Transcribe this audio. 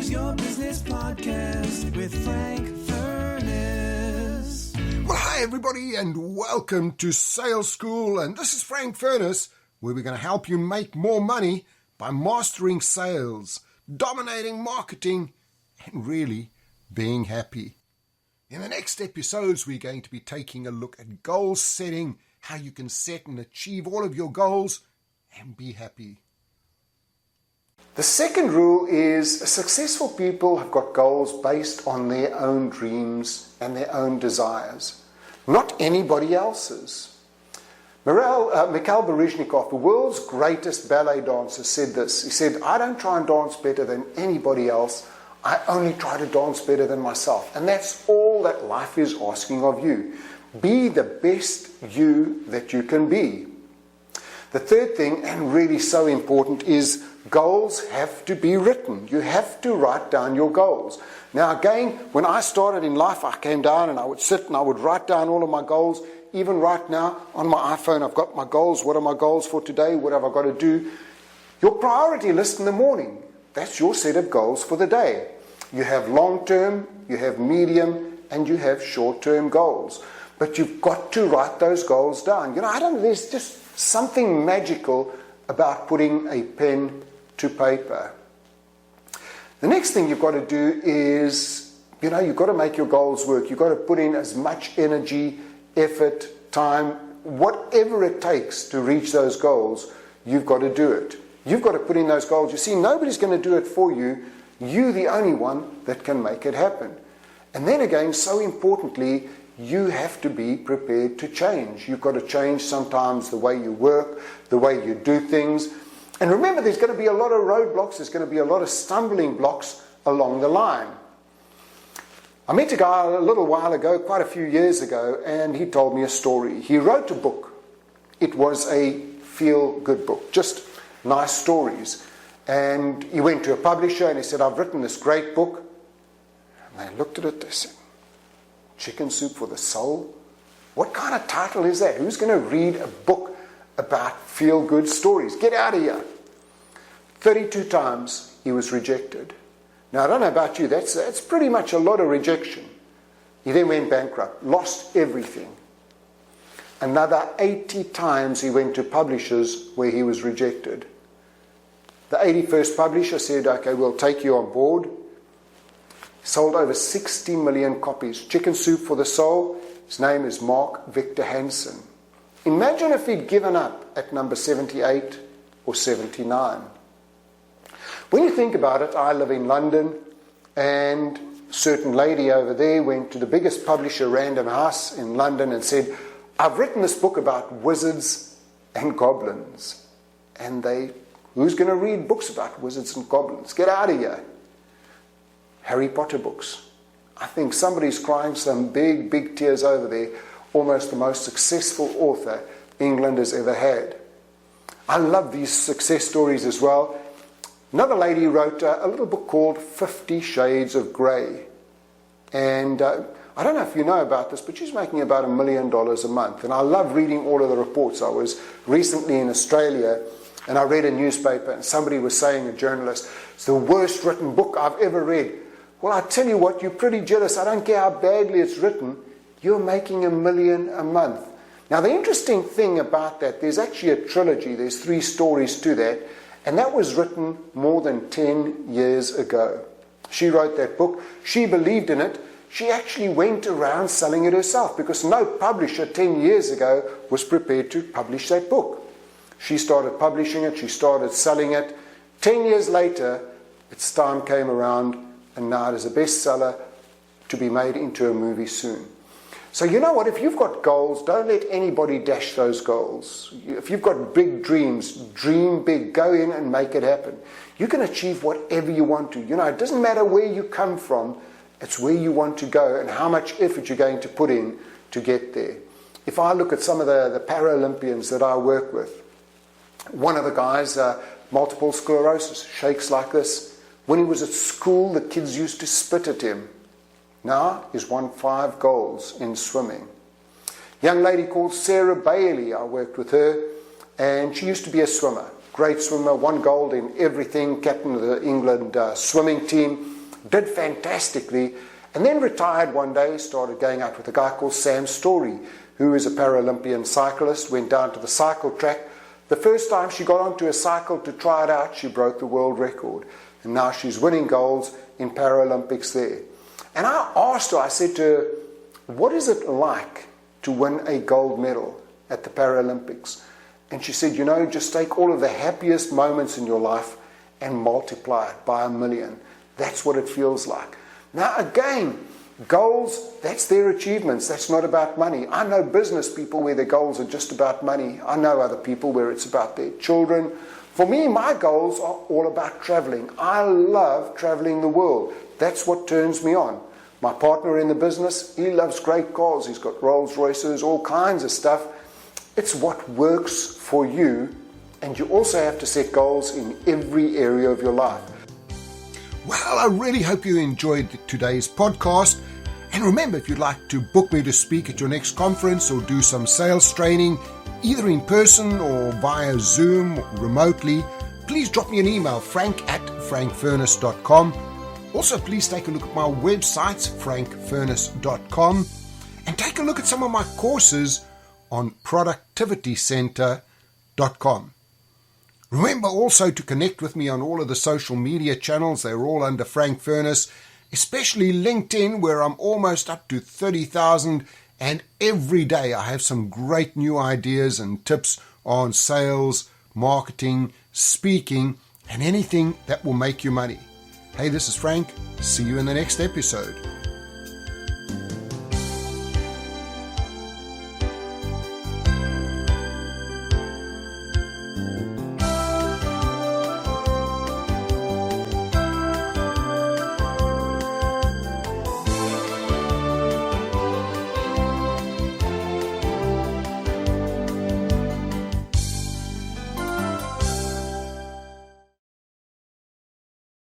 Here's your business podcast with Frank Furness. Well, hi everybody and welcome to Sales School, and this is Frank Furness, where we're going to help you make more money by mastering sales, dominating marketing, and really being happy. In the next episodes, we're going to be taking a look at goal setting, how you can set and achieve all of your goals and be happy. The second rule is successful people have got goals based on their own dreams and their own desires, not anybody else's. Mikhail Baryshnikov, the world's greatest ballet dancer, said this. He said, "I don't try and dance better than anybody else. I only try to dance better than myself." And that's all that life is asking of you. Be the best you that you can be. The third thing, and really so important, is goals have to be written. You have to write down your goals. Now again, when I started in life, I came down and I would sit and I would write down all of my goals. Even right now on my iPhone, I've got my goals. What are my goals for today? What have I got to do? Your priority list in the morning. That's your set of goals for the day. You have long-term, you have medium, and you have short-term goals. But you've got to write those goals down. There's just something magical about putting a pen to paper. The next thing you've got to do is, you've got to make your goals work. You've got to put in as much energy, effort, time, whatever it takes to reach those goals. You've got to do it. You've got to put in those goals. You see, nobody's going to do it for you. You're the only one that can make it happen. And then again, so importantly, you have to be prepared to change. You've got to change sometimes the way you work, the way you do things. And remember, there's going to be a lot of roadblocks. There's going to be a lot of stumbling blocks along the line. I met a guy a little while ago, quite a few years ago, and he told me a story. He wrote a book. It was a feel-good book, just nice stories. And he went to a publisher and he said, "I've written this great book." And they looked at it, they said, "Chicken Soup for the Soul? What kind of title is that? Who's going to read a book about feel-good stories? Get out of here." 32 times he was rejected. Now, I don't know about you, that's pretty much a lot of rejection. He then went bankrupt, lost everything. Another 80 times he went to publishers where he was rejected. The 81st publisher said, "Okay, we'll take you on board." Sold over 60 million copies. Chicken Soup for the Soul. His name is Mark Victor Hansen. Imagine if he'd given up at number 78 or 79. When you think about it, I live in London, and a certain lady over there went to the biggest publisher, Random House, in London and said, "I've written this book about wizards and goblins." And who's going to read books about wizards and goblins? Get out of here. Harry Potter books. I think somebody's crying some big, big tears over there. Almost the most successful author England has ever had. I love these success stories as well. Another lady wrote a little book called 50 Shades of Grey. And I don't know if you know about this, but she's making about $1 million a month. And I love reading all of the reports. I was recently in Australia and I read a newspaper and somebody was saying, a journalist, "It's the worst written book I've ever read." Well, I tell you what, you're pretty jealous. I don't care how badly it's written. You're making $1 million a month. Now, the interesting thing about that, there's actually a trilogy. There's 3 stories to that. And that was written more than 10 years ago. She wrote that book. She believed in it. She actually went around selling it herself because no publisher 10 years ago was prepared to publish that book. She started publishing it. She started selling it. 10 years later, its time came around, and now it is a bestseller to be made into a movie soon. So you know what? If you've got goals, don't let anybody dash those goals. If you've got big dreams, dream big. Go in and make it happen. You can achieve whatever you want to. It doesn't matter where you come from. It's where you want to go and how much effort you're going to put in to get there. If I look at some of the Paralympians that I work with, one of the guys, multiple sclerosis, shakes like this. When he was at school, the kids used to spit at him. Now he's won 5 golds in swimming. Young lady called Sarah Bailey, I worked with her, and she used to be a swimmer. great swimmer, won gold in everything, captain of the England swimming team, did fantastically, and then retired one day, started going out with a guy called Sam Story, who is a Paralympian cyclist, went down to the cycle track. The first time she got onto a cycle to try it out, she broke the world record. And now she's winning golds in Paralympics there. And I asked her, I said to her, what is it like to win a gold medal at the Paralympics? And she said, just take all of the happiest moments in your life and multiply it by 1,000,000. That's what it feels like. Now again, goals, that's their achievements. That's not about money. I know business people where their goals are just about money. I know other people where it's about their children. For me, my goals are all about traveling. I love traveling the world. That's what turns me on. My partner in the business, he loves great cars. He's got Rolls Royces, all kinds of stuff. It's what works for you, and you also have to set goals in every area of your life. Well, I really hope you enjoyed today's podcast. And remember, if you'd like to book me to speak at your next conference or do some sales training, either in person or via Zoom remotely, please drop me an email, frank@frankfurness.com. Also, please take a look at my website, frankfurness.com, and take a look at some of my courses on productivitycenter.com. Remember also to connect with me on all of the social media channels. They're all under Frank Furness, especially LinkedIn, where I'm almost up to 30,000. And every day I have some great new ideas and tips on sales, marketing, speaking, and anything that will make you money. Hey, this is Frank. See you in the next episode.